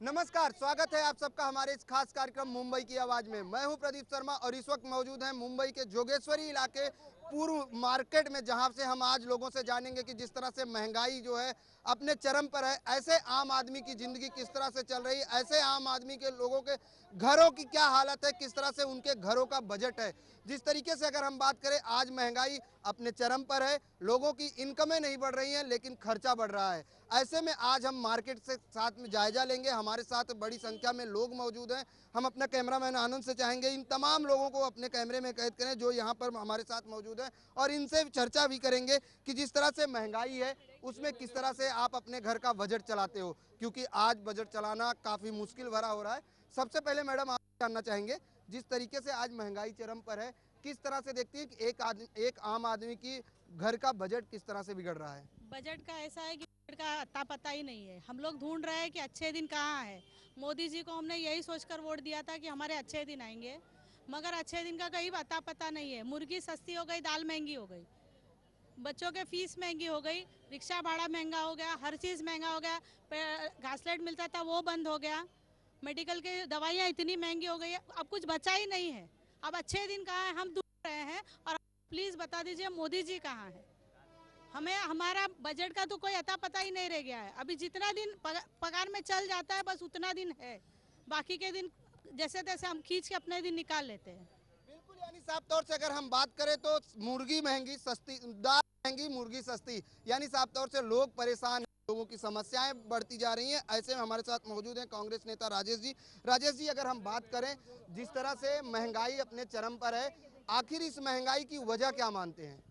नमस्कार, स्वागत है आप सबका हमारे इस खास कार्यक्रम मुंबई की आवाज में। मैं हूं प्रदीप शर्मा और इस वक्त मौजूद हैं मुंबई के जोगेश्वरी इलाके पूर्व मार्केट में, जहां से हम आज लोगों से जानेंगे कि जिस तरह से महंगाई जो है अपने चरम पर है, ऐसे आम आदमी की जिंदगी किस तरह से चल रही है, ऐसे आम आदमी के लोगों के घरों की क्या हालत है, किस तरह से उनके घरों का बजट है। जिस तरीके से अगर हम बात करें, आज महंगाई अपने चरम पर है, लोगों की इनकमें नहीं बढ़ रही हैं लेकिन खर्चा बढ़ रहा है। ऐसे में आज हम मार्केट से साथ में जायजा लेंगे। हमारे साथ बड़ी संख्या में लोग मौजूद हैं। हम अपना कैमरामैन आनंद से चाहेंगे इन तमाम लोगों को अपने कैमरे में कैद करें जो यहाँ पर हमारे साथ मौजूद हैं, और इनसे चर्चा भी करेंगे कि जिस तरह से महंगाई है उसमें किस तरह से आप अपने घर का बजट चलाते हो, क्योंकि आज बजट चलाना काफ़ी मुश्किल भरा हो रहा है। सबसे पहले मैडम आप जानना चाहेंगे, जिस तरीके से आज महंगाई चरम पर है, किस तरह से देखती है कि एक आम आदमी की घर का बजट किस तरह से बिगड़ रहा है? बजट का ऐसा है कि बजट का अता पता ही नहीं है। हम लोग ढूंढ रहे हैं कि अच्छे दिन कहाँ है। मोदी जी को हमने यही सोचकर वोट दिया था कि हमारे अच्छे दिन आएंगे, मगर अच्छे दिन का कहीं अता पता नहीं है। मुर्गी सस्ती हो गई, दाल महंगी हो गई, बच्चों के फीस महंगी हो गई, रिक्शा भाड़ा महंगा हो गया, हर चीज़ महंगा हो गया। घासलेट मिलता था वो बंद हो गया, मेडिकल की दवाइयाँ इतनी महंगी हो गई है, अब कुछ बचा ही नहीं है। अब अच्छे दिन कहाँ है, हम ढूंढ रहे हैं। और प्लीज़ बता दीजिए मोदी जी कहाँ है। हमें हमारा बजट का तो कोई अता पता ही नहीं रह गया है। अभी जितना दिन पगार में चल जाता है बस उतना दिन है, बाकी के दिन जैसे तैसे हम खींच के अपने दिन निकाल लेते हैं। बिल्कुल, यानी साफ तौर से अगर हम बात करें तो मुर्गी महंगी सस्ती, दाल महंगी मुर्गी सस्ती, यानी साफ तौर से लोग परेशान हैं, लोगों की समस्याएं बढ़ती जा रही हैं। ऐसे में हमारे साथ मौजूद हैं कांग्रेस नेता राजेश जी। राजेश जी, अगर हम बात करें जिस तरह से महंगाई अपने चरम पर है, आखिर इस महंगाई की वजह क्या मानते हैं?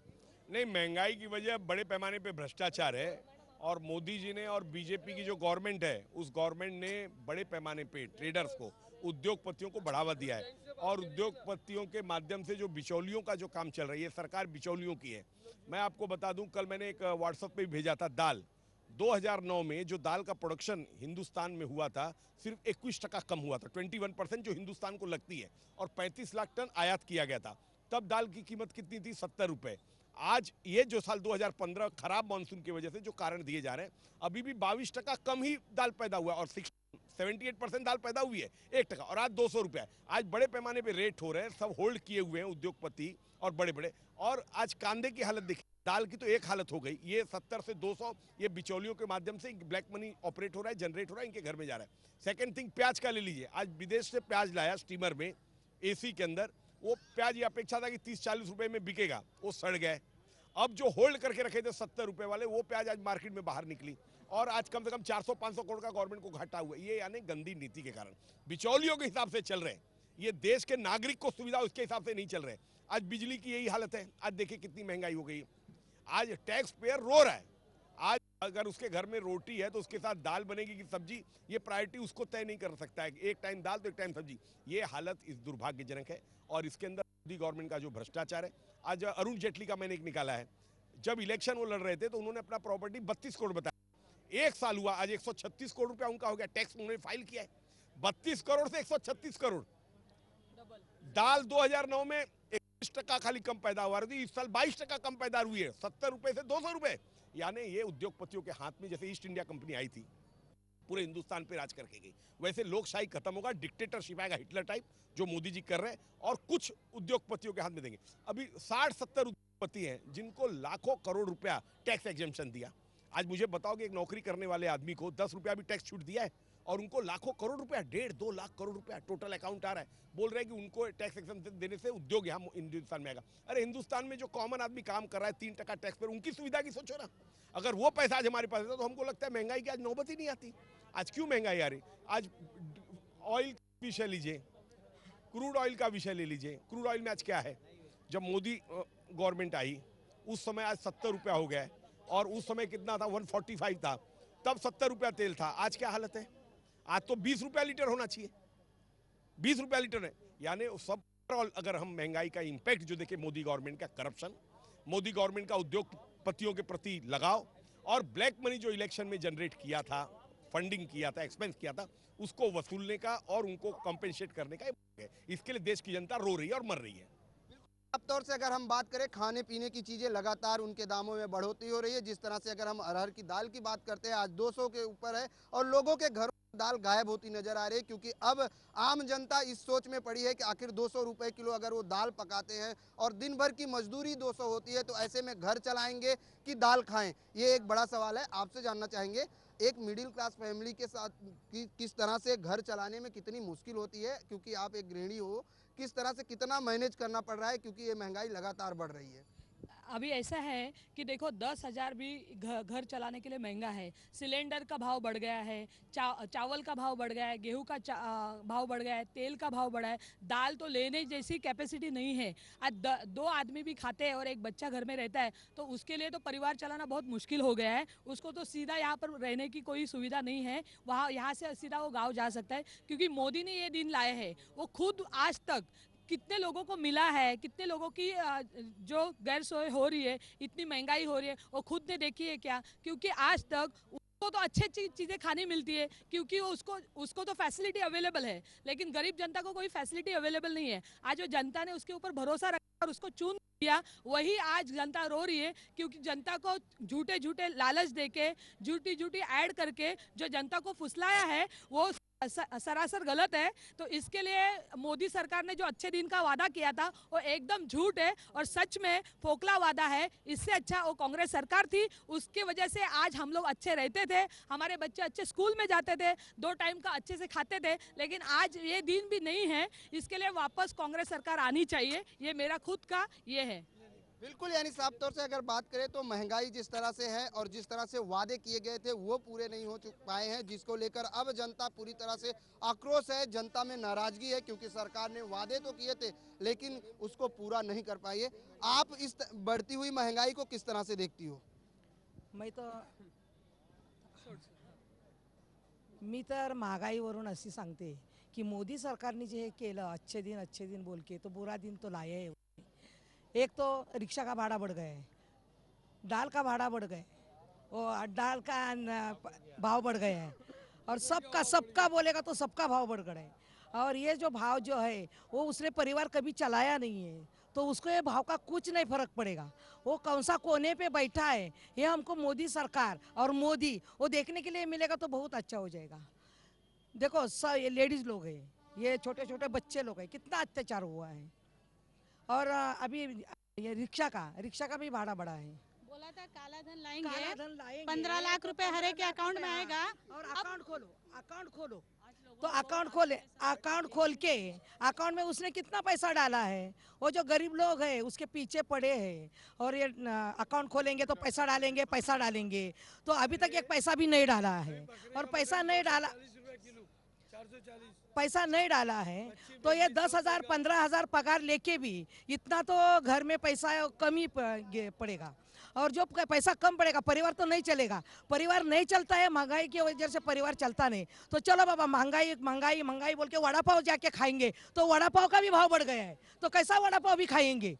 नहीं, महंगाई की वजह बड़े पैमाने पे भ्रष्टाचार है। और मोदी जी ने और बीजेपी की जो गवर्नमेंट है उस गवर्नमेंट ने बड़े पैमाने पे ट्रेडर्स को, उद्योगपतियों को बढ़ावा दिया है। और उद्योगपतियों के माध्यम से जो बिचौलियों का जो काम चल रहा है, ये सरकार बिचौलियों की है। मैं आपको बता दूं, कल मैंने एक व्हाट्सएप पे भेजा था दाल। 2009 में जो दाल का प्रोडक्शन हिंदुस्तान में हुआ था सिर्फ 21% कम हुआ था, 21% जो हिंदुस्तान को लगती है, और 35 लाख टन आयात किया गया था। तब दाल की कीमत कितनी थी? 70 रुपए। आज ये जो साल 2015 खराब मानसून की वजह से जो कारण दिए जा रहे हैं, अभी भी 22% कम ही दाल पैदा हुआ है, और 78% दाल पैदा हुई है 1%, और आज 200 रुपये। आज बड़े पैमाने पे रेट हो रहे हैं, सब होल्ड किए हुए हैं उद्योगपति और बड़े बड़े। और आज कांदे की हालत देखिए, दाल की तो एक हालत हो गई, ये 70 से 200 ये बिचौलियों के माध्यम से ब्लैक मनी ऑपरेट हो रहा है, जनरेट हो रहा है, इनके घर में जा रहा है। सेकंड थिंग, प्याज का ले लीजिए। आज विदेश से प्याज लाया स्टीमर में, एसी के अंदर। वो प्याज ये अपेक्षा था कि 30-40 रुपए में बिकेगा, वो सड़ गए। अब जो होल्ड करके रखे थे 70 रुपए वाले, वो प्याज आज मार्केट में बाहर निकली, और आज कम से कम 400-500 करोड़ का गवर्नमेंट को घाटा हुआ। ये यानी गंदी नीति के कारण बिचौलियों के हिसाब से चल रहे हैं। ये देश के नागरिक को सुविधा उसके हिसाब से नहीं चल रहे। आज बिजली की यही हालत है। आज देखिए कितनी महंगाई हो गई। आज टैक्स पेयर रो रहा है। आज अगर उसके घर में रोटी है तो उसके साथ दाल बनेगी कि सब्जी, ये प्रायोरिटी उसको तय नहीं कर सकता है। एक टाइम दाल तो एक टाइम सब्जी। ये हालत इस दुर्भाग्यजनक है, और इसके अंदर मोदी गवर्नमेंट का जो भ्रष्टाचार है। आज अरुण जेटली का मैंने एक निकाला है, जब इलेक्शन वो लड़ रहे थे तो उन्होंने अपना प्रॉपर्टी 32 करोड़ बताया। एक साल हुआ, आज 136 करोड़ रुपया उनका हो गया। टैक्स उन्होंने फाइल किया है। 32 करोड़ से 136 करोड़। दाल 2009 में 21% खाली कम पैदा हुआ रही, इस साल 22% कम पैदा हुई है, 70 रुपए से 200 रुपए। यानी ये उद्योगपतियों के हाथ में, जैसे ईस्ट इंडिया कंपनी आई थी, पूरे हिंदुस्तान पे राज करके गई, वैसे लोकशाही खत्म होगा, डिक्टेटरशिप आएगा, हिटलर टाइप, जो मोदी जी कर रहे हैं, और कुछ उद्योगपतियों के हाथ में देंगे। अभी 60-70 उद्योगपति हैं जिनको लाखों करोड़ रुपया टैक्स एग्जेम्पशन दिया। आज मुझे बताओ कि एक नौकरी करने वाले आदमी को 10 रुपया भी टैक्स छूट दिया है, और उनको लाखों करोड़ रुपया, 1.5-2 लाख करोड़ रुपया टोटल अकाउंट आ रहा है। बोल रहे हैं कि उनको टैक्स एग्जेम्पशन देने से उद्योग यहाँ हिंदुस्तान में आएगा। अरे हिंदुस्तान में जो कॉमन आदमी काम कर रहा है 3% टैक्स पर, उनकी सुविधा की सोचो ना। अगर वो पैसा आज हमारे पास है तो हमको लगता है महंगाई की आज नौबत ही नहीं आती। आज क्यों महंगाई आ रही? आज ऑयल का विषय लीजिए, क्रूड ऑयल का विषय ले लीजिए। क्रूड ऑयल में आज क्या है? जब मोदी गवर्नमेंट आई उस समय आज 70 रुपया हो गया है, और उस समय कितना था? 145 था। तब 70 रुपया तेल था। आज क्या हालत है? आज तो 20 रुपया लीटर होना चाहिए, 20 रुपया लीटर है। यानी सब अगर हम महंगाई का इंपैक्ट जो देखें, मोदी गवर्नमेंट का करप्शन, मोदी गवर्नमेंट का उद्योगपतियों के प्रति लगाव, और ब्लैक मनी जो इलेक्शन में जनरेट किया था, फंडिंग किया था, एक्सपेंस किया था, उसको वसूलने का और उनको कॉम्पेंसेट करने का है। इसके लिए देश की जनता रो रही है और मर रही है। साफ तौर से अगर हम बात करें, खाने पीने की चीज़ें लगातार उनके दामों में बढ़ोतरी हो रही है। जिस तरह से अगर हम अरहर की दाल की बात करते हैं, आज 200 के ऊपर है, और लोगों के घरों दाल गायब होती नजर आ रही है, क्योंकि अब आम जनता इस सोच में पड़ी है कि आखिर 200 रुपए किलो अगर वो दाल पकाते हैं और दिन भर की मजदूरी 200 होती है, तो ऐसे में घर चलाएंगे कि दाल खाएं, ये एक बड़ा सवाल है। आपसे जानना चाहेंगे एक मिडिल क्लास फैमिली के साथ किस तरह से घर चलाने में कितनी मुश्किल होती है, क्योंकि आप एक गृहिणी हो, किस तरह से कितना मैनेज करना पड़ रहा है, क्योंकि ये महंगाई लगातार बढ़ रही है। अभी ऐसा है कि देखो 10,000 भी घर चलाने के लिए महंगा है। सिलेंडर का भाव बढ़ गया है, चावल का भाव बढ़ गया है, गेहूं का भाव बढ़ गया है, तेल का भाव बढ़ा है, दाल तो लेने जैसी कैपेसिटी नहीं है। आज दो आदमी भी खाते हैं और एक बच्चा घर में रहता है तो उसके लिए तो परिवार चलाना बहुत मुश्किल हो गया है। उसको तो सीधा यहाँ पर रहने की कोई सुविधा नहीं है, वहाँ यहाँ से सीधा वो गाँव जा सकता है, क्योंकि मोदी ने ये दिन लाए हैं। वो खुद आज तक कितने लोगों को मिला है, कितने लोगों की जो गैर सोए हो रही है, इतनी महंगाई हो रही है, वो खुद ने देखी है क्या? क्योंकि आज तक उसको तो अच्छी चीज़ें खानी मिलती है, क्योंकि वो उसको तो फैसिलिटी अवेलेबल है, लेकिन गरीब जनता को कोई फैसिलिटी अवेलेबल नहीं है। आज जो जनता ने उसके ऊपर भरोसा रखा और उसको चुन दिया, वही आज जनता रो रही है, क्योंकि जनता को झूठे झूठे लालच देके, झूठी झूठी ऐड करके जो जनता को फुसलाया है, वो सरासर गलत है। तो इसके लिए मोदी सरकार ने जो अच्छे दिन का वादा किया था वो एकदम झूठ है और सच में फोकला वादा है। इससे अच्छा वो कांग्रेस सरकार थी, उसकी वजह से आज हम लोग अच्छे रहते थे, हमारे बच्चे अच्छे स्कूल में जाते थे, 2 टाइम का अच्छे से खाते थे। लेकिन आज ये दिन भी नहीं है, इसके लिए वापस कांग्रेस सरकार आनी चाहिए, ये मेरा खुद का ये है। बिल्कुल, यानी साफ तौर से अगर बात करें तो महंगाई जिस तरह से है और जिस तरह से वादे किए गए थे वो पूरे नहीं हो पाए हैं, जिसको लेकर अब जनता पूरी तरह से आक्रोश है, जनता में नाराजगी है, क्योंकि सरकार ने वादे तो किए थे लेकिन उसको पूरा नहीं कर पाई है। आप इस बढ़ती हुई महंगाई को किस तरह से देखती हो? मी तर महागाईवरून अशी सांगते की मोदी सरकारने जे हे केलं अच्छे दिन बोल के, तो बुरा दिन तो लाया है। एक तो रिक्शा का भाड़ा बढ़ गया है, दाल का भाड़ा बढ़ गया, और दाल का भाव बढ़ गया है, और सबका बोलेगा तो सबका भाव बढ़ गया है। और ये जो भाव जो है वो उसने परिवार कभी चलाया नहीं है, तो उसको ये भाव का कुछ नहीं फर्क पड़ेगा। वो कौन सा कोने पे बैठा है, ये हमको मोदी सरकार और मोदी वो देखने के लिए मिलेगा तो बहुत अच्छा हो जाएगा। देखो ये लेडीज लोग हैं, ये छोटे छोटे बच्चे लोग हैं, कितना अत्याचार हुआ है। और अभी ये रिक्शा का भी भाड़ा बढ़ा है। बोला था काला धन लाएंगे, 15 लाख रुपए हर एक के अकाउंट में आएगा। और अकाउंट खोलो तो अकाउंट खोल के अकाउंट में उसने कितना पैसा डाला है, वो जो गरीब लोग हैं उसके पीछे पड़े हैं। और ये अकाउंट खोलेंगे तो पैसा डालेंगे, तो अभी तक एक पैसा भी नहीं डाला है। और पैसा नहीं डाला है तो ये 10,000 15,000 पगार लेके भी इतना तो घर में पैसा कम ही पड़ेगा। और जो पैसा कम पड़ेगा परिवार तो नहीं चलेगा, परिवार नहीं चलता है, महंगाई की वजह से परिवार चलता नहीं। तो चलो बाबा महंगाई बोल के वड़ा पाव जाके खाएंगे, तो वड़ा पाव का भी भाव बढ़ गया है, तो कैसा वड़ा पाव भी खाएंगे।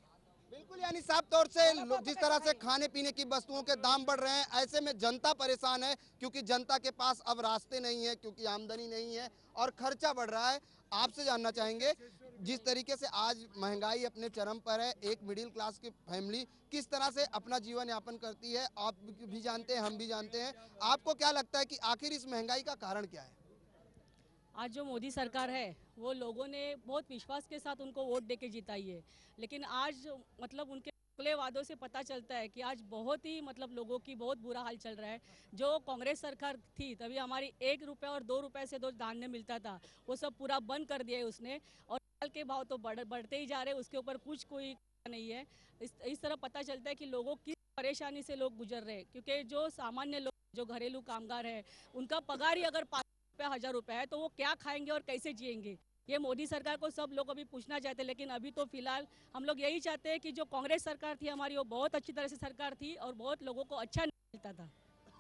बिल्कुल, यानी साफ तौर से जिस तरह से खाने पीने की वस्तुओं के दाम बढ़ रहे हैं, ऐसे में जनता परेशान है, क्योंकि जनता के पास अब रास्ते नहीं है, क्योंकि आमदनी नहीं है और खर्चा बढ़ रहा है। आपसे जानना चाहेंगे जिस तरीके से आज महंगाई अपने चरम पर है, एक मिडिल क्लास की फैमिली किस तरह से अपना जीवन यापन करती है, आप भी जानते हैं, हम भी जानते हैं। आपको क्या लगता है कि आखिर इस महंगाई का कारण क्या है? आज जो मोदी सरकार है वो लोगों ने बहुत विश्वास के साथ उनको वोट देके जिताई है, लेकिन आज मतलब उनके खुले वादों से पता चलता है कि आज बहुत ही मतलब लोगों की बहुत बुरा हाल चल रहा है। जो कांग्रेस सरकार थी तभी हमारी 1 रुपये और 2 रुपये से जो धान्य मिलता था वो सब पूरा बंद कर दिया है उसने, और दाल के भाव तो बढ़ते ही जा रहे हैं, उसके ऊपर कुछ कोई नहीं है। इस तरह पता चलता है कि लोगों की परेशानी से लोग गुजर रहे हैं, क्योंकि जो सामान्य लोग जो घरेलू कामगार है उनका पगार ही अगर 5,000 रुपये है तो वो क्या खाएंगे और कैसे जिएंगे। ये मोदी सरकार को सब लोग अभी पूछना चाहते हैं, लेकिन अभी तो फिलहाल हम लोग यही चाहते हैं कि जो कांग्रेस सरकार थी हमारी वो बहुत अच्छी तरह से सरकार थी और बहुत लोगों को अच्छा मिलता था।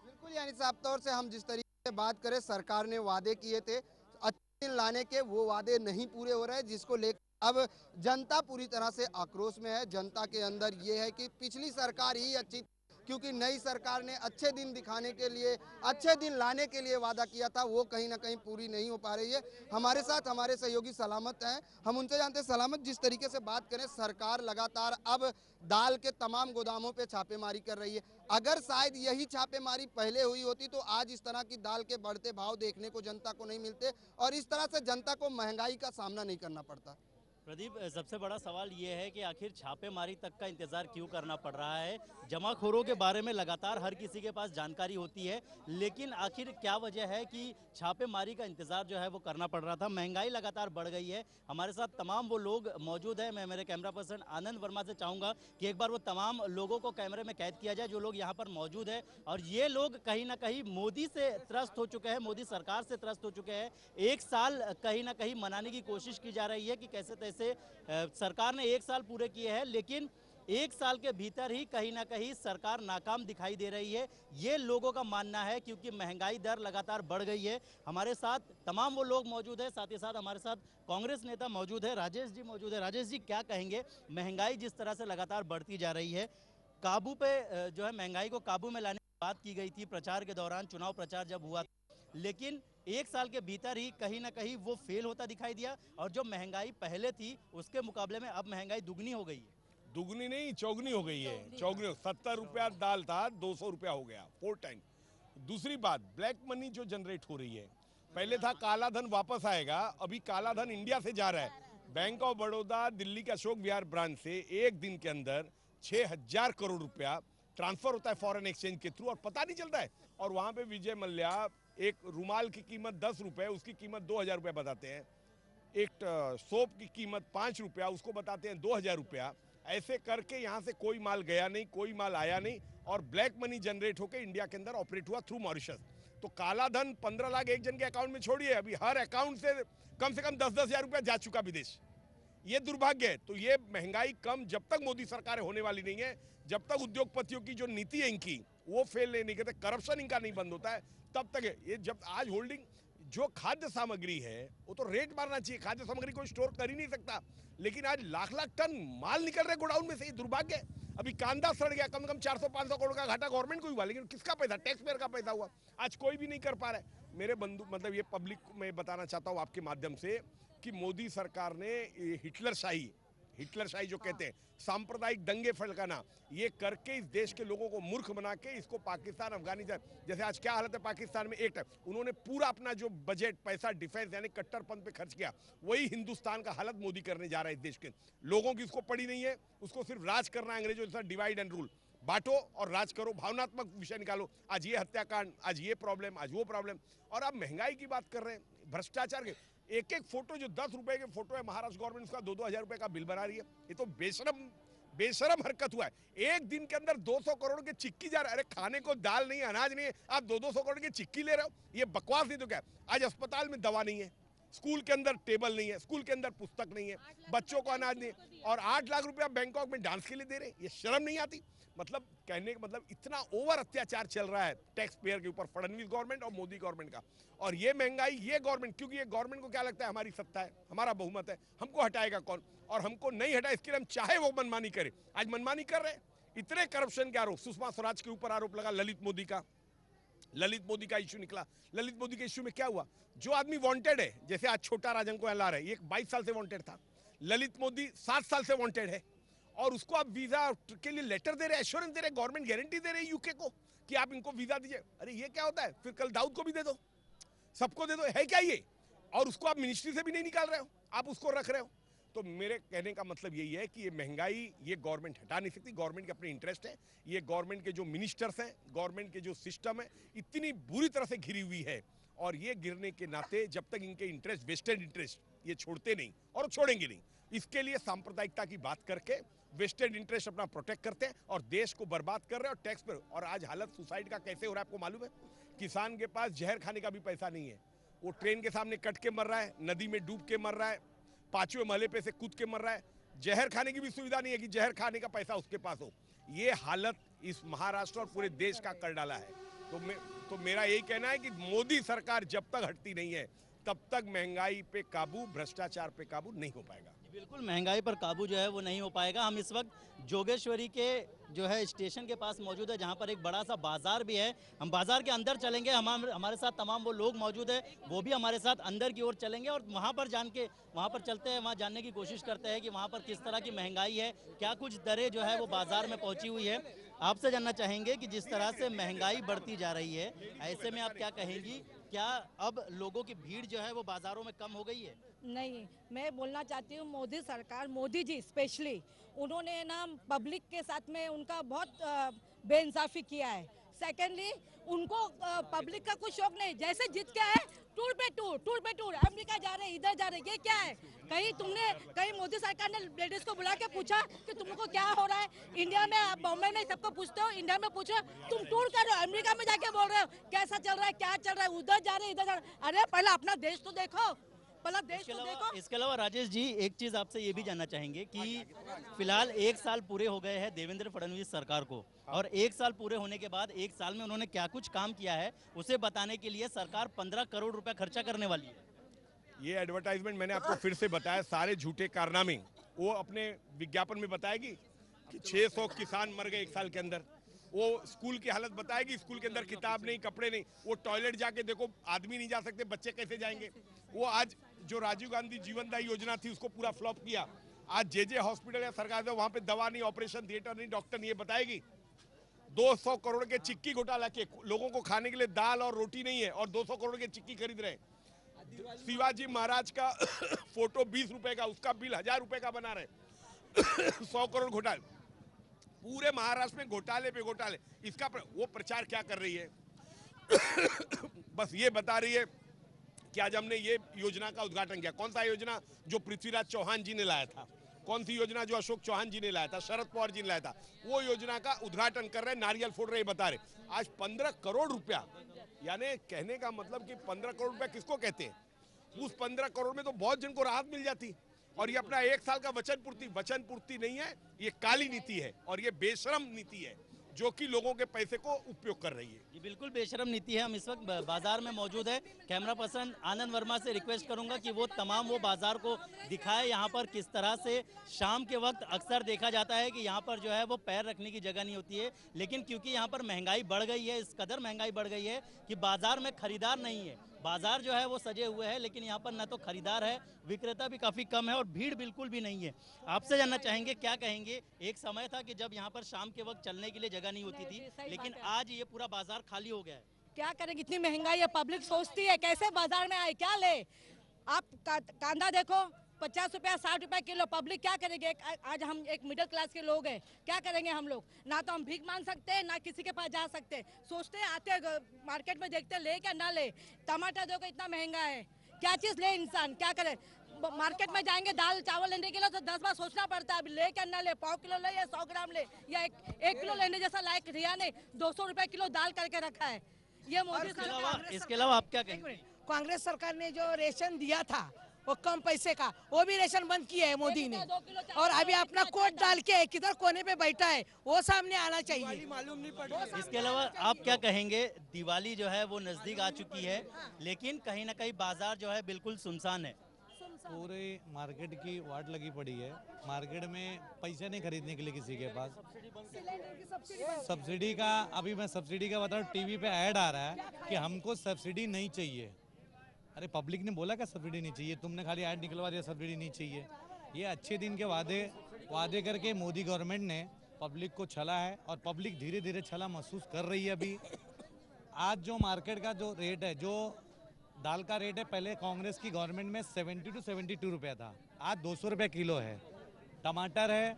बिल्कुल, यानी साफ तौर से हम जिस तरीके से बात करें, सरकार ने वादे किए थे अच्छे दिन लाने के, वो वादे नहीं पूरे हो रहे, जिसको लेकर अब जनता पूरी तरह से आक्रोश में है। जनता के अंदर ये है कि पिछली सरकार ही अच्छी, क्योंकि नई सरकार ने अच्छे दिन दिखाने के लिए, अच्छे दिन लाने के लिए वादा किया था, वो कहीं ना कहीं पूरी नहीं हो पा रही है। हमारे साथ हमारे सहयोगी सलामत हैं, हम उनसे जानते हैं। सलामत, जिस तरीके से बात करें, सरकार लगातार अब दाल के तमाम गोदामों पे छापेमारी कर रही है। अगर शायद यही छापेमारी पहले हुई होती तो आज इस तरह की दाल के बढ़ते भाव देखने को जनता को नहीं मिलते और इस तरह से जनता को महंगाई का सामना नहीं करना पड़ता। प्रदीप, सबसे बड़ा सवाल ये है कि आखिर छापेमारी तक का इंतजार क्यों करना पड़ रहा है। जमाखोरों के बारे में लगातार हर किसी के पास जानकारी होती है, लेकिन आखिर क्या वजह है कि छापेमारी का इंतजार जो है वो करना पड़ रहा था। महंगाई लगातार बढ़ गई है। हमारे साथ तमाम वो लोग मौजूद हैं। मैं मेरे कैमरा पर्सन आनंद वर्मा से चाहूँगा कि एक बार वो तमाम लोगों को कैमरे में कैद किया जाए जो लोग यहाँ पर मौजूद है। और ये लोग कहीं ना कहीं मोदी से त्रस्त हो चुके हैं, मोदी सरकार से त्रस्त हो चुके हैं। एक साल कहीं ना कहीं मनाने की कोशिश की जा रही है कि कैसे तैसे सरकार ने एक साल पूरे किए हैं, लेकिन एक साल के भीतर ही कहीं ना कहीं सरकार नाकाम दिखाई दे रही है, ये लोगों का मानना है, क्योंकि महंगाई दर लगातार बढ़ गई है। हमारे साथ तमाम वो लोग मौजूद हैं, साथ ही साथ हमारे साथ कांग्रेस नेता मौजूद है, राजेश जी मौजूद है। राजेश जी, क्या कहेंगे, महंगाई जिस तरह से लगातार बढ़ती जा रही है, काबू पे जो है महंगाई को काबू में लाने की बात की गई थी प्रचार के दौरान, चुनाव प्रचार जब हुआ, लेकिन एक साल के भीतर ही कहीं ना कहीं वो फेल होता दिखाई दिया और जो महंगाई पहले थी उसके मुकाबले में अब महंगाई दुगनी हो गई है। दुगनी नहीं, चौगनी हो गई है। चौगनी, 70 रुपया दाल था 200 रुपया हो गया, 4 टाइम। दूसरी बात, ब्लैक मनी जो जनरेट हो रही है, पहले था काला धन वापस आएगा, अभी काला धन इंडिया से जा रहा है। बैंक ऑफ बड़ौदा दिल्ली के अशोक विहार ब्रांच से एक दिन के अंदर 6000 करोड़ रुपया ट्रांसफर होता है फॉरेन एक्सचेंज के थ्रू और पता नहीं चलता है। और वहां पे विजय मल्ल्या एक रुमाल की कीमत 10 रुपए, उसकी कीमत 2000 रुपया बताते हैं। एक सोप की कीमत 5 रुपया, उसको बताते हैं 2000 रुपया। ऐसे करके यहाँ से कोई माल गया नहीं, कोई माल आया नहीं और ब्लैक मनी जनरेट होकर इंडिया के अंदर ऑपरेट हुआ थ्रू मॉरिशस। तो काला धन 15 लाख एक जन के अकाउंट में छोड़िए, अभी हर अकाउंट से कम 10-10 हजार रुपया जा चुका विदेश। ये दुर्भाग्य है। तो ये महंगाई कम जब तक मोदी सरकार होने वाली नहीं है, जब तक उद्योगपतियों की जो नीति है इनकी वो फेल नहीं करते, करप्शन इनका नहीं बंद होता है, तब तक है। ये जब आज होल्डिंग जो खाद्य सामग्री है वो तो रेट मारना चाहिए, खाद्य सामग्री कोई स्टोर कर ही नहीं सकता, लेकिन आज लाख लाख टन माल निकल रहे गोडाउन में से, ये दुर्भाग्य है। अभी कांदा सड़ गया, कम से कम 400-500 करोड़ का घाटा गवर्नमेंट को हुआ, लेकिन किसका पैसा, टैक्स पेयर का पैसा हुआ। आज कोई भी नहीं कर पा रहा है। मेरे बंधु, मतलब ये पब्लिक को मैं बताना चाहता हूँ आपके माध्यम से कि मोदी सरकार ने हिटलरशाही जो कहते हैं, सांप्रदायिक दंगे फड़काना, ये करके इस देश के लोगों को मूर्ख बना के इसको पाकिस्तान, अफगानिस्तान, जैसे आज क्या हालत है पाकिस्तान में, एक टाइम उन्होंने पूरा अपना जो बजट पैसा डिफेंस यानी कट्टरपंथ पे खर्च किया, वही हिंदुस्तान का हालत मोदी करने जा रहा है। इस देश के लोगों की इसको पड़ी नहीं है, उसको सिर्फ राज करना है, अंग्रेजों जैसा डिवाइड एंड रूल, बांटो और राज करो, भावनात्मक विषय निकालो। आज ये हत्याकांड, आज ये प्रॉब्लम, आज वो प्रॉब्लम, और अब महंगाई की बात कर रहे हैं, भ्रष्टाचार के एक एक फोटो, जो 10 रुपए के फोटो है, महाराष्ट्र गवर्नमेंट उसका 2-2 हजार रुपए का बिल बना रही है। ये तो बेशरम हरकत हुआ है। एक दिन के अंदर 200 करोड़ के चिक्की जा रहा है। अरे खाने को दाल नहीं है, अनाज नहीं है, आप 200 करोड़ की चिक्की ले रहे हो, ये बकवास नहीं तो क्या। आज अस्पताल में दवा नहीं है, स्कूल के अंदर टेबल नहीं है, स्कूल के अंदर पुस्तक नहीं है, बच्चों को अनाज नहीं है, और 8 लाख रुपया बैंकॉक में डांस के लिए दे रहे हैं। ये शर्म नहीं आती? मतलब कहने का मतलब इतना ओवर अत्याचार चल रहा है टैक्स पेयर के ऊपर, फडणवीस गवर्नमेंट और मोदी गवर्नमेंट का। और ये महंगाई, ये गवर्नमेंट, क्योंकि ये गवर्नमेंट को क्या लगता है हमारी सत्ता है, हमारा बहुमत है, हमको हटाएगा कौन, और हमको नहीं हटा, इसके लिए हम चाहे वो मनमानी करे। आज मनमानी कर रहे हैं। इतने करप्शन के आरोप, सुषमा स्वराज के ऊपर आरोप लगा, ललित मोदी का इश्यू निकला। ललित मोदी के इश्यू में क्या हुआ, जो आदमी वांटेड है, जैसे आज छोटा राजन को ला रहे हैं, ये 22 साल से वांटेड था, ललित मोदी 7 साल से वांटेड है, और उसको आप वीजा के लिए लेटर दे रहे, एश्योरेंस दे रहे, गवर्नमेंट गारंटी दे रही है यूके को कि आप इनको वीजा दीजिए। अरे ये क्या होता है, फिर कल दाऊद को भी दे दो, सबको दे दो, है क्या ये? और उसको आप मिनिस्ट्री से भी नहीं निकाल रहे हो, आप उसको रख रहे हो। तो मेरे कहने का मतलब यही है कि ये महंगाई ये गवर्नमेंट हटा नहीं सकती, गवर्नमेंट के अपने इंटरेस्ट है, ये गवर्नमेंट के जो मिनिस्टर्स हैं, गवर्नमेंट के जो सिस्टम है, इतनी बुरी तरह से घिरी हुई है, और ये गिरने के नाते जब तक इनके इंटरेस्ट, वेस्टेड इंटरेस्ट, ये छोड़ते नहीं और छोड़ेंगे नहीं। इसके लिए सांप्रदायिकता की बात करके वेस्टेड इंटरेस्ट अपना प्रोटेक्ट करते हैं और देश को बर्बाद कर रहे हैं, और टैक्स पर। और आज हालत सुसाइड का कैसे हो रहा है आपको मालूम है? किसान के पास जहर खाने का भी पैसा नहीं है, वो ट्रेन के सामने कट के मर रहा है, नदी में डूब के मर रहा है, 5वें महले पे से कूद के मर रहा है। जहर खाने की भी सुविधा नहीं है कि जहर खाने का पैसा उसके पास हो। ये हालत इस महाराष्ट्र और पूरे देश का कर डाला है। तो मेरा यही कहना है कि मोदी सरकार जब तक हटती नहीं है, तब तक महंगाई पे काबू, भ्रष्टाचार पे काबू नहीं हो पाएगा। बिल्कुल महंगाई पर काबू जो है वो नहीं हो पाएगा। हम इस वक्त जोगेश्वरी के जो है स्टेशन के पास मौजूद है, जहां पर एक बड़ा सा बाजार भी है। हम बाजार के अंदर चलेंगे, हमारे साथ तमाम वो लोग मौजूद है, वो भी हमारे साथ अंदर की ओर चलेंगे और वहां पर चलते हैं, वहां जानने की कोशिश करते हैं कि वहां पर किस तरह की महंगाई है, क्या कुछ दरें जो है वो बाजार में पहुंची हुई है। आपसे जानना चाहेंगे कि जिस तरह से महंगाई बढ़ती जा रही है, ऐसे में आप क्या कहेंगी, क्या अब लोगों की भीड़ जो है वो बाजारों में कम हो गई है? नहीं, मैं बोलना चाहती हूँ मोदी सरकार, मोदी जी स्पेशली, उन्होंने ना पब्लिक के साथ में उनका बहुत बेइंसाफी किया है। सेकेंडली उनको पब्लिक का कुछ शौक नहीं, जैसे जीत के आए टूर पे टूर, अमेरिका जा रहे, इधर जा रहे, ये क्या है? कहीं मोदी सरकार ने लेडीज को बुला के पूछा कि तुमको क्या हो रहा है? इंडिया में, आप बॉम्बे में सबको पूछते हो, इंडिया में पूछो, तुम टूर कर रहे हो, अमेरिका में जाके बोल रहे हो कैसा चल रहा है, क्या चल रहा है, उधर जा रहे, इधर जा रहे। अरे पहले अपना देश तो देखो, पहला देश तो देखो। इसके अलावा राजेश जी, एक चीज आपसे ये भी जानना चाहेंगे कि फिलहाल 1 साल पूरे हो गए हैं देवेंद्र फडणवीस सरकार को, और 1 साल पूरे होने के बाद 1 साल में उन्होंने क्या कुछ काम किया है उसे बताने के लिए सरकार 15 करोड़ रुपया खर्चा करने वाली है। ये एडवर्टाइजमेंट मैंने आपको फिर से बताया, सारे झूठे कारनामे वो अपने विज्ञापन में बताएगी कि 600 किसान मर गए 1 साल के अंदर। वो स्कूल की हालत बताएगी, स्कूल के अंदर किताब नहीं, कपड़े नहीं। वो टॉयलेट जाके देखो, आदमी नहीं जा सकते, बच्चे कैसे जाएंगे। वो आज जो राजीव गांधी जीवनदायी योजना थी उसको पूरा फ्लॉप किया। आज जे हॉस्पिटल या सरकार से वहां पे दवा नहीं, ऑपरेशन थिएटर नहीं, डॉक्टर नहीं, ये बताएगी। 200 करोड़ के चिक्की घोटाला के लोगों को खाने के लिए दाल और रोटी नहीं है और 200 करोड़ के चिक्की खरीद रहे हैं। शिवाजी महाराज का फोटो 20 रुपए का, उसका बिल 1000 रुपए का बना रहे। 100 करोड़ घोटाले, पूरे महाराष्ट्र में घोटाले पे घोटाले। इसका वो प्रचार क्या कर रही है? बस ये बता रही है कि आज हमने ये योजना का उद्घाटन किया। कौन सा योजना? जो पृथ्वीराज चौहान जी ने लाया था। कौन सी योजना? जो अशोक चौहान जी ने लाया था, शरद पवार जी ने लाया था। वो योजना का उद्घाटन कर रहे, नारियल फोड़ रहे, बता रहे। आज 15 करोड़ रुपया, यानी कहने का मतलब कि 15 करोड़ रुपया किसको कहते हैं? उस 15 करोड़ में तो बहुत जन को राहत मिल जाती। और ये अपना 1 साल का वचन पूर्ति नहीं है, ये काली नीति है और ये बेशरम नीति है जो कि लोगों के पैसे को उपयोग कर रही है। ये बिल्कुल बेशरम नीति है। हम इस वक्त बाजार में मौजूद है। कैमरा पर्सन आनंद वर्मा से रिक्वेस्ट करूंगा कि वो तमाम वो बाजार को दिखाए, यहाँ पर किस तरह से शाम के वक्त अक्सर देखा जाता है कि यहाँ पर जो है वो पैर रखने की जगह नहीं होती है। लेकिन क्योंकि यहाँ पर महंगाई बढ़ गई है, इस कदर महंगाई बढ़ गई है कि बाजार में खरीदार नहीं है। बाजार जो है वो सजे हुए हैं, लेकिन यहाँ पर न तो खरीदार है, विक्रेता भी काफ़ी कम है और भीड़ बिल्कुल भी नहीं है। आपसे जानना चाहेंगे, क्या कहेंगे? एक समय था कि जब यहाँ पर शाम के वक्त चलने के लिए जगह नहीं होती थी, लेकिन आज ये पूरा बाजार खाली हो गया है। क्या करेंगे, इतनी महंगाई है, पब्लिक सोचती है कैसे बाजार में आए, क्या ले। आप कांदा देखो 50 रुपया 60 रुपया किलो, पब्लिक क्या करेंगे? आज हम एक मिडिल क्लास के लोग हैं, क्या करेंगे हम लोग? ना तो हम भीख मांग सकते हैं, ना किसी के पास जा सकते हैं। सोचते हैं, आते मार्केट में देखते ले क्या ना ले। टमाटर देखो इतना महंगा है, क्या चीज़ ले इंसान, क्या करे? मार्केट में जाएंगे दाल चावल लेने के लिए तो 10 बार सोचना पड़ता है, अभी ले क्या ना ले, 1 किलो ले या 100 ग्राम ले या 1 किलो लेने जैसा लायक रिया ने 200 रुपए किलो दाल करके रखा है। ये मोदी सरकार। इसके अलावा आप क्या कहेंगे? कांग्रेस सरकार ने जो रेशन दिया था वो कम पैसे का, वो भी रेशन बंद किया है मोदी ने। और अभी अपना कोट डाल के किधर कोने पे बैठा है, वो सामने आना चाहिए। मालूम नहीं पड़ा। इसके अलावा आप क्या कहेंगे? दिवाली जो है वो नजदीक आ चुकी है, लेकिन कहीं ना कहीं बाजार जो है बिल्कुल सुनसान है। पूरे मार्केट की वाट लगी पड़ी है। मार्केट में पैसे नहीं खरीदने के लिए किसी के पास। सब्सिडी का, अभी मैं सब्सिडी का बताऊँ, टीवी पे ऐड आ रहा है कि हमको सब्सिडी नहीं चाहिए। अरे पब्लिक ने बोला क्या सब्सिडी नहीं चाहिए? तुमने खाली ऐड निकलवा दिया सब्सिडी नहीं चाहिए। ये अच्छे दिन के वादे करके मोदी गवर्नमेंट ने पब्लिक को छला है और पब्लिक धीरे धीरे छला महसूस कर रही है। अभी आज जो मार्केट का जो रेट है, जो दाल का रेट है, पहले कांग्रेस की गवर्नमेंट में 70 to 72 रुपया था, आज 200 रुपये किलो है। टमाटर है,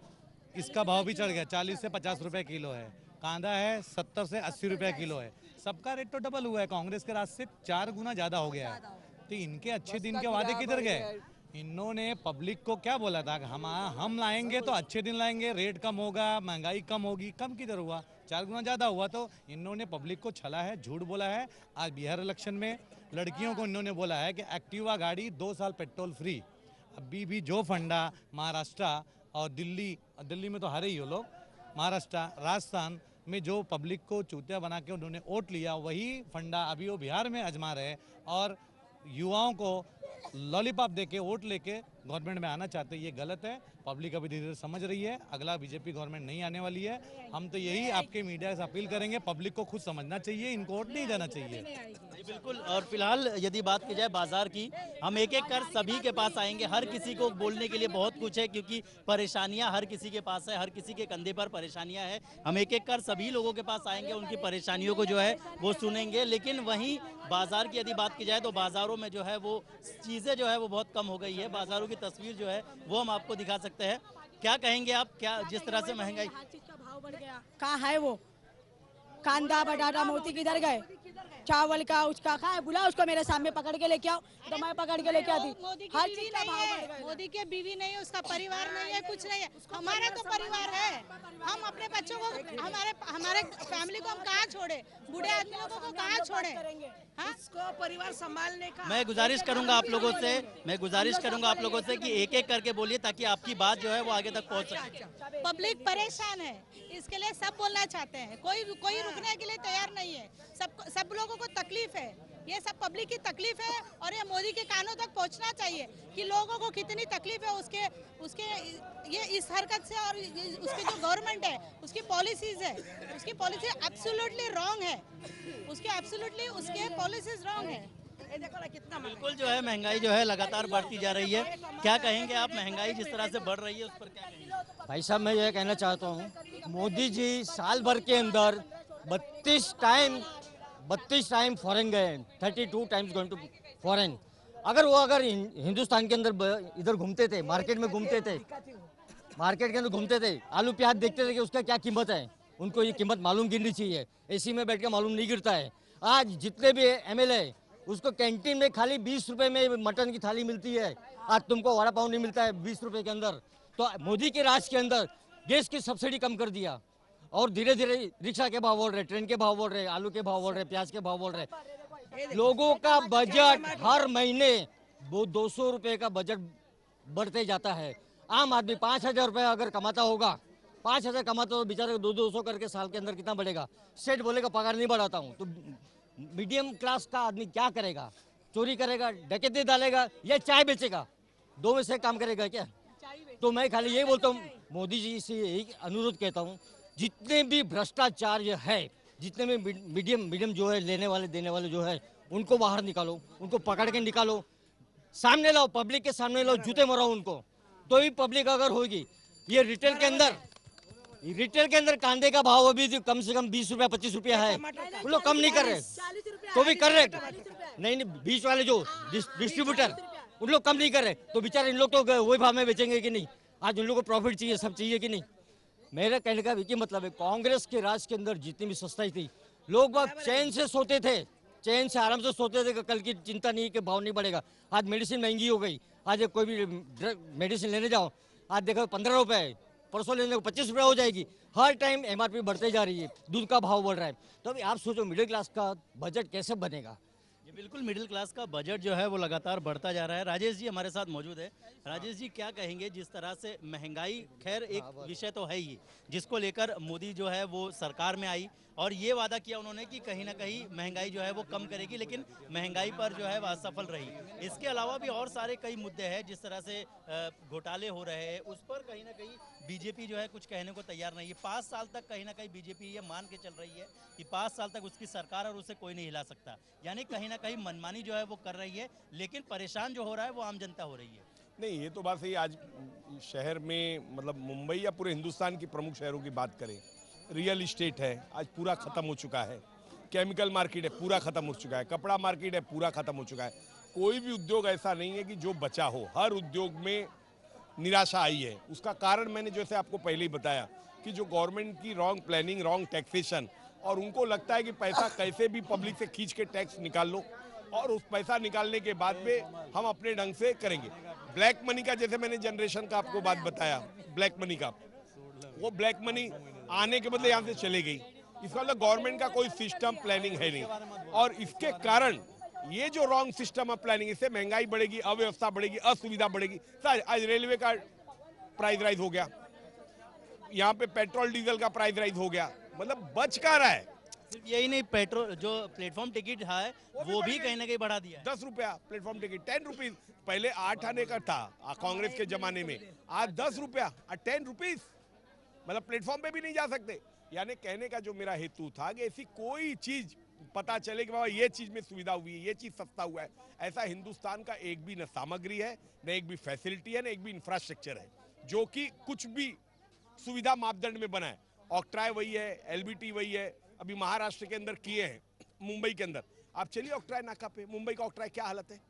इसका भाव भी चढ़ गया, 40 से 50 रुपये किलो है। कांदा है 70 से 80 रुपये किलो है। सबका रेट तो डबल हुआ है, कांग्रेस के राज से 4 गुना ज़्यादा हो गया है। तो इनके अच्छे दिन के वादे किधर गए? इन्होंने पब्लिक को क्या बोला था कि हम लाएंगे तो अच्छे दिन लाएंगे, रेट कम होगा, महंगाई कम होगी। कम किधर हुआ? 4 गुना ज़्यादा हुआ। तो इन्होंने पब्लिक को छला है, झूठ बोला है। आज बिहार इलेक्शन में लड़कियों को इन्होंने बोला है कि एक्टिवा गाड़ी 2 साल पेट्रोल फ्री। अभी भी जो फंडा महाराष्ट्र और दिल्ली में तो हारे ही हो लोग, महाराष्ट्र राजस्थान में जो पब्लिक को चूतिया बना के उन्होंने वोट लिया, वही फंडा अभी वो बिहार में आजमा रहे और युवाओं को लॉलीपॉप देके वोट लेके गवर्नमेंट में आना चाहते हैं, ये गलत है। पब्लिक अभी धीरे धीरे समझ रही है, अगला बीजेपी गवर्नमेंट नहीं आने वाली है। हम तो यही आपके मीडिया से अपील करेंगे, पब्लिक को खुद समझना चाहिए, इनको वोट नहीं देना चाहिए। जी बिल्कुल। और फिलहाल यदि बात की जाए बाजार की, हम एक एक कर सभी के पास आएंगे। हर किसी को बोलने के लिए बहुत कुछ है, क्योंकि परेशानियां हर किसी के पास है, हर किसी के कंधे पर परेशानियां हैं। हम एक एक कर सभी लोगों के पास आएंगे, उनकी परेशानियों को जो है वो सुनेंगे। लेकिन वहीं बाजार की यदि बात की जाए तो बाजारों में जो है वो चीज़ें जो है वो बहुत कम हो गई है। बाजारों की तस्वीर जो है वो हम आपको दिखा सकते हैं। क्या कहेंगे आप, क्या जिस तरह से महंगाई, हर चीज का भाव बढ़ गया। कहाँ है वो कांदा बटाटा मोती किधर गए? चावल का उसका कहाँ है? बुला उसको मेरे सामने पकड़ के लेके आओ, तो मैं पकड़ के लेके आती। मोदी की हर बीवी चीज का नहीं भाव बढ़ है, गया। मोदी के बीवी नहीं है, उसका परिवार नहीं है, कुछ नहीं है। हमारा तो परिवार है। हम अपने बच्चों को, हमारे फैमिली को हम कहाँ छोड़े? बूढ़े आदमी लोगों को कहाँ छोड़े? हाँ? इसको परिवार संभालने का मैं गुजारिश करूंगा आप लोगों से कि एक एक करके बोलिए, ताकि आपकी बात जो है वो आगे तक पहुंच सके। पब्लिक परेशान है, इसके लिए सब बोलना चाहते हैं। कोई रुकने के लिए तैयार नहीं है। सब लोगों को तकलीफ है, ये सब पब्लिक की तकलीफ है और ये मोदी के कानों तक पहुंचना चाहिए कि लोगों को कितनी तकलीफ है उसके ये इस हरकत से। और उसकी जो गवर्नमेंट है, उसकी पॉलिसीज है, उसकी पॉलिसी एब्सोल्युटली रॉन्ग है, उसके पॉलिसीज रॉन्ग है। ये देखो ना कितना बिल्कुल जो है महंगाई जो है लगातार बढ़ती जा रही है। क्या कहेंगे आप, महंगाई जिस तरह से बढ़ रही है उस पर क्या कहेंगे? भाई साहब, मैं ये कहना चाहता हूँ, मोदी जी साल भर के अंदर 32 टाइम फॉरेन गए, 32 टाइम्स गोइंग टू फॉरेन। अगर हिंदुस्तान के अंदर इधर घूमते थे, मार्केट के अंदर घूमते थे, आलू प्याज देखते थे कि उसका क्या कीमत है, उनको ये कीमत मालूम गिरनी चाहिए। एसी में बैठ के मालूम नहीं गिरता है। आज जितने भी एमएलए, उसको कैंटीन में खाली 20 रुपए में मटन की थाली मिलती है। आज तुमको वड़ा पाव नहीं मिलता है 20 रुपए के अंदर। तो मोदी के राज के अंदर गैस की सब्सिडी कम कर दिया और धीरे धीरे रिक्शा के भाव बढ़ रहे, ट्रेन के भाव बढ़ रहे, आलू के भाव बढ़ रहे, प्याज के भाव बढ़ रहे। लोगों का बजट हर महीने वो 200 रुपए का बजट बढ़ते जाता है। आम आदमी 5,000 रुपए अगर कमाता होगा, 5,000 कमाता हो, बेचारे 200 करके साल के अंदर कितना बढ़ेगा? सेठ बोलेगा पगार नहीं बढ़ाता हूँ, तो मीडियम क्लास का आदमी क्या करेगा? चोरी करेगा, डकैती डालेगा या चाय बेचेगा? दो में से काम करेगा क्या? तो मैं खाली यही बोलता हूँ, मोदी जी से यही अनुरोध कहता हूँ, जितने भी भ्रष्टाचार है, जितने भी मीडियम जो है, लेने वाले देने वाले जो है, उनको बाहर निकालो, उनको पकड़ के निकालो, सामने लाओ, पब्लिक के सामने लाओ, जूते मराओ उनको, तो ही पब्लिक अगर होगी। ये रिटेल के अंदर कांदे का भाव अभी कम से कम 20 रुपया 25 रुपया है, वो लोग कम नहीं कर रहे, तो भी कर रहे नहीं, बीच वाले जो डिस्ट्रीब्यूटर, उन लोग कम नहीं कर रहे, तो बेचारे इन लोग तो वही भाव में बेचेंगे कि नहीं? आज उन लोगों को प्रॉफिट चाहिए, सब चाहिए कि नहीं? मेरा कहने का एक ही मतलब है, कांग्रेस के राज के अंदर जितनी भी सस्ताई थी, लोग बाग चैन से सोते थे, चैन से आराम से सोते थे कि कल की चिंता नहीं कि भाव नहीं बढ़ेगा। आज मेडिसिन महंगी हो गई, आज कोई भी मेडिसिन लेने जाओ, आज देखो 15 रुपए, परसों लेने को 25 रुपये हो जाएगी। हर टाइम एमआरपी बढ़ते जा रही है, दूध का भाव बढ़ रहा है। तो अभी आप सोचो मिडिल क्लास का बजट कैसे बनेगा? ये बिल्कुल मिडिल क्लास का बजट जो है वो लगातार बढ़ता जा रहा है। राजेश जी हमारे साथ मौजूद है। राजेश जी, क्या कहेंगे जिस तरह से महंगाई, खैर एक विषय तो है ही, जिसको लेकर मोदी जो है वो सरकार में आई और ये वादा किया उन्होंने कि कहीं ना कहीं महंगाई जो है वो कम करेगी, लेकिन महंगाई पर जो है वह असफल रही। इसके अलावा भी और सारे कई मुद्दे हैं, जिस तरह से घोटाले हो रहे हैं, उस पर कहीं ना कहीं बीजेपी जो है कुछ कहने को तैयार नहीं है। 5 साल तक कहीं ना कहीं बीजेपी ये मान के चल रही है कि 5 साल तक उसकी सरकार और उसे कोई नहीं हिला सकता, यानी कहीं ना कहीं मनमानी जो है वो कर रही है, लेकिन परेशान जो हो रहा है वो आम जनता हो रही है। नहीं, ये तो बात सही। आज शहर में, मतलब मुंबई या पूरे हिंदुस्तान की प्रमुख शहरों की बात करें, रियल इस्टेट है आज पूरा ख़त्म हो चुका है, केमिकल मार्केट है पूरा ख़त्म हो चुका है, कपड़ा मार्केट है पूरा ख़त्म हो चुका है। कोई भी उद्योग ऐसा नहीं है कि जो बचा हो, हर उद्योग में निराशा आई है। उसका कारण मैंने जैसे आपको पहले ही बताया कि जो गवर्नमेंट की रॉन्ग प्लानिंग, रॉन्ग टैक्सेशन, और उनको लगता है कि पैसा कैसे भी पब्लिक से खींच के टैक्स निकाल लो और उस पैसा निकालने के बाद में हम अपने ढंग से करेंगे। ब्लैक मनी का, जैसे मैंने जनरेशन का आपको बात बताया, ब्लैक मनी का, वो ब्लैक मनी आने के बदले यहाँ से चले गई। इसका मतलब गवर्नमेंट का कोई सिस्टम प्लानिंग है नहीं, और इसके कारण ये जो रॉन्ग सिस्टम ऑफ प्लानिंग, इससे महंगाई बढ़ेगी, अव्यवस्था बढ़ेगी, असुविधा बढ़ेगी। सर आज रेलवे का प्राइस राइज हो गया, यहाँ पे पेट्रोल डीजल का प्राइस राइज हो गया, मतलब बच का रहा है। सिर्फ यही नहीं, पेट्रोल जो प्लेटफॉर्म टिकट है वो भी कहीं ना कहीं बढ़ा दिया है। 10 रुपया प्लेटफॉर्म टिकट, 10 रुपीज। पहले 8 आने का था कांग्रेस के जमाने में, आज 10 रुपया, 10 रुपीज। मतलब प्लेटफॉर्म पे भी नहीं जा सकते। यानी कहने का जो मेरा हेतु था कि ऐसी कोई चीज पता चले कि बाबा ये चीज में सुविधा हुई है, ये चीज सस्ता हुआ है, ऐसा हिंदुस्तान का एक भी न सामग्री है, न एक भी फैसिलिटी है, न एक भी इंफ्रास्ट्रक्चर है जो कि कुछ भी सुविधा मापदंड में बना है। ऑक्ट्राय वही है, एलबीटी वही है। अभी महाराष्ट्र के अंदर किए हैं, मुंबई के अंदर आप चलिए ऑक्ट्राय नाका पे, मुंबई का ऑक्ट्राय क्या हालत है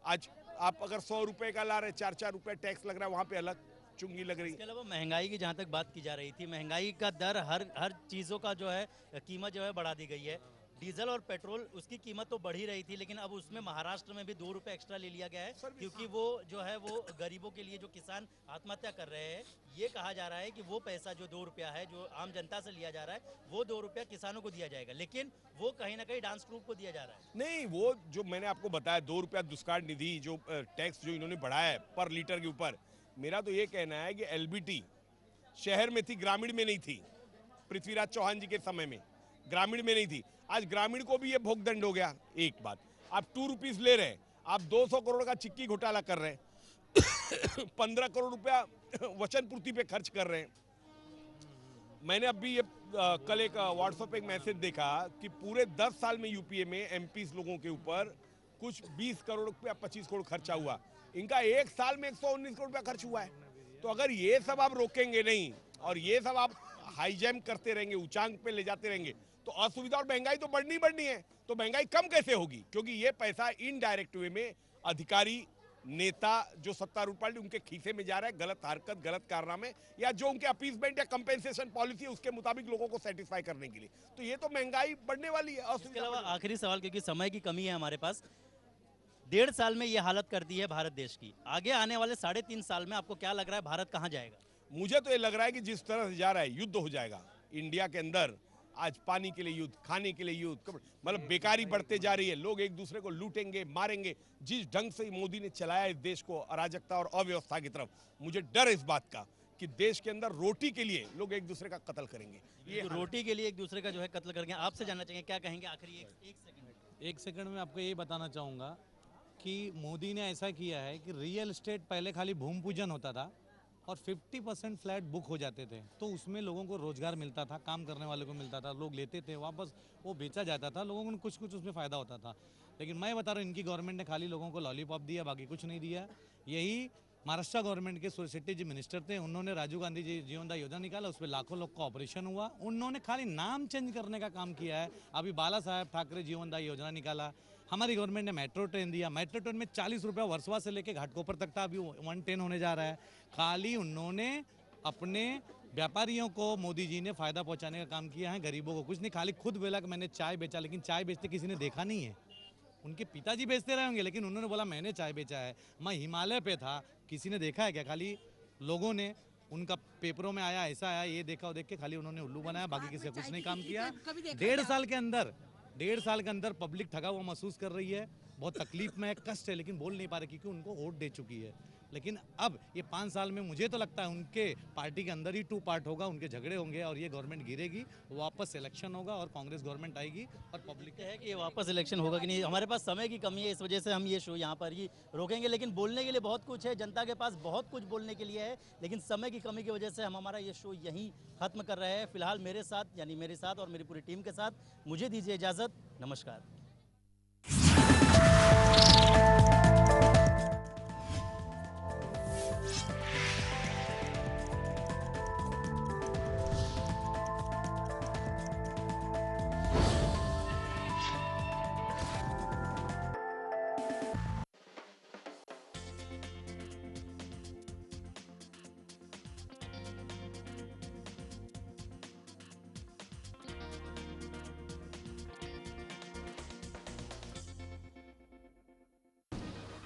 आज। आप अगर 100 रुपए का ला रहे, 4-4 रुपए टैक्स लग रहा है, वहां पे अलग चुंगी लग रही है। इसके अलावा महंगाई की जहाँ तक बात की जा रही थी, महंगाई का दर हर चीज़ों का जो है कीमत जो है बढ़ा दी गई है। डीजल और पेट्रोल उसकी कीमत तो बढ़ ही रही थी, लेकिन अब उसमें महाराष्ट्र में भी 2 रुपए एक्स्ट्रा ले लिया गया है, क्योंकि वो जो है वो गरीबों के लिए, जो किसान आत्महत्या कर रहे हैं, ये कहा जा रहा है कि वो पैसा जो 2 रुपया है जो आम जनता से लिया जा रहा है, वो 2 रुपया किसानों को दिया जाएगा, लेकिन वो कहीं ना कहीं डांस ग्रुप को दिया जा रहा है। नहीं, वो जो मैंने आपको बताया 2 रुपया दुष्काल निधि जो टैक्स जो इन्होंने बढ़ाया है पर लीटर के ऊपर, मेरा तो ये कहना है कि एलबीटी शहर में थी, ग्रामीण में नहीं थी। पृथ्वीराज चौहान जी के समय में ग्रामीण में नहीं थी, आज ग्रामीण को भी ये भोगदंड हो गया। एक बात, आप 2 रुपीज ले रहे हैं, आप 200 करोड़ का चिक्की घोटाला कर रहे हैं 15 करोड़ रुपया वचन पूर्ति पे खर्च कर रहे हैं। मैंने अभी ये कल एक व्हाट्सएप पे एक मैसेज देखा कि पूरे 10 साल में यूपीए में एमपीस लोगों के ऊपर कुछ 20 करोड़ रुपया 25 करोड़ खर्चा हुआ, इनका एक साल में 119 करोड़ रुपया खर्च हुआ है। तो अगर ये सब आप रोकेंगे नहीं और ये सब आप हाईजैम करते रहेंगे, उचांग पे ले जाते रहेंगे, तो असुविधा और महंगाई तो बढ़नी है। तो महंगाई कम कैसे होगी, क्योंकि ये पैसा इनडायरेक्ट वे में अधिकारी, नेता जो सत्तारूढ़ पार्टी, उनके खीसे में जा रहा है, गलत हरकत, गलत कारनामे, या जो उनके अपीसमेंट या कंपेंसेशन पॉलिसी है उसके मुताबिक लोगों को सेटिस्फाई करने के लिए। तो ये तो महंगाई बढ़ने वाली है। इसके अलावा आखिरी सवाल, क्योंकि समय की कमी है हमारे पास, 1.5 साल में ये हालत कर दी है भारत देश की, आगे आने वाले 3.5 साल में आपको क्या लग रहा है, भारत कहाँ जाएगा? मुझे तो ये लग रहा है कि जिस तरह से जा रहा है युद्ध हो जाएगा इंडिया के अंदर। आज पानी के लिए युद्ध, खाने के लिए युद्ध, मतलब बेकारी बढ़ते जा रही है, लोग एक दूसरे को लूटेंगे, मारेंगे। जिस ढंग से मोदी ने चलाया इस देश को अराजकता और अव्यवस्था की तरफ, मुझे डर इस बात का कि देश के अंदर रोटी के लिए लोग एक दूसरे का कत्ल करेंगे। ये रोटी के लिए एक दूसरे का जो है कत्ल करेंगे। आपसे जानना चाहिए, क्या कहेंगे आखिरी एक सेकंड में आपको ये बताना चाहूँगा कि मोदी ने ऐसा किया है कि रियल एस्टेट पहले खाली भूमि पूजन होता था और 50% फ्लैट बुक हो जाते थे, तो उसमें लोगों को रोजगार मिलता था, काम करने वाले को मिलता था, लोग लेते थे, वापस वो बेचा जाता था, लोगों को कुछ उसमें फ़ायदा होता था। लेकिन मैं बता रहा हूँ, इनकी गवर्नमेंट ने खाली लोगों को लॉलीपॉप दिया, बाकी कुछ नहीं दिया। यही महाराष्ट्र गवर्नमेंट के सोलसिटी जी मिनिस्टर थे, उन्होंने राजीव गांधी जी जीवनदा योजना निकाला, उस पर लाखों लोग का ऑपरेशन हुआ। उन्होंने खाली नाम चेंज करने का काम किया है। अभी बाला साहेब ठाकरे जीवनदा योजना निकाला, हमारी गवर्नमेंट ने मेट्रो ट्रेन दिया, मेट्रो ट्रेन में 40 रुपया वर्सवा से लेके घाटकोपर तक था, अभी 110 होने जा रहा है। खाली उन्होंने अपने व्यापारियों को, मोदी जी ने फ़ायदा पहुंचाने का काम किया है, गरीबों को कुछ नहीं। खाली खुद बोला कि मैंने चाय बेचा, लेकिन चाय बेचते किसी ने देखा नहीं है। उनके पिताजी बेचते रहे होंगे, लेकिन उन्होंने बोला मैंने चाय बेचा है, मैं हिमालय पे था, किसी ने देखा है क्या? खाली लोगों ने, उनका पेपरों में आया, ऐसा आया, ये देखा और देख के खाली उन्होंने उल्लू बनाया, बाकी किसी ने कुछ नहीं काम किया। 1.5 साल के अंदर पब्लिक ठगा हुआ महसूस कर रही है, बहुत तकलीफ में है, कष्ट है, लेकिन बोल नहीं पा रहे क्योंकि उनको वोट दे चुकी है। लेकिन अब ये 5 साल में मुझे तो लगता है उनके पार्टी के अंदर ही 2 पार्ट होगा, उनके झगड़े होंगे और ये गवर्नमेंट गिरेगी, वापस इलेक्शन होगा और कांग्रेस गवर्नमेंट आएगी और पब्लिक है कि ये वापस इलेक्शन होगा कि नहीं। हमारे पास समय की कमी है, इस वजह से हम ये शो यहाँ पर ही रोकेंगे, लेकिन बोलने के लिए बहुत कुछ है, जनता के पास बहुत कुछ बोलने के लिए है, लेकिन समय की कमी की वजह से हम हमारा ये शो यहीं खत्म कर रहे हैं। फिलहाल मेरे साथ, यानी मेरे साथ और मेरी पूरी टीम के साथ मुझे दीजिए इजाज़त। नमस्कार।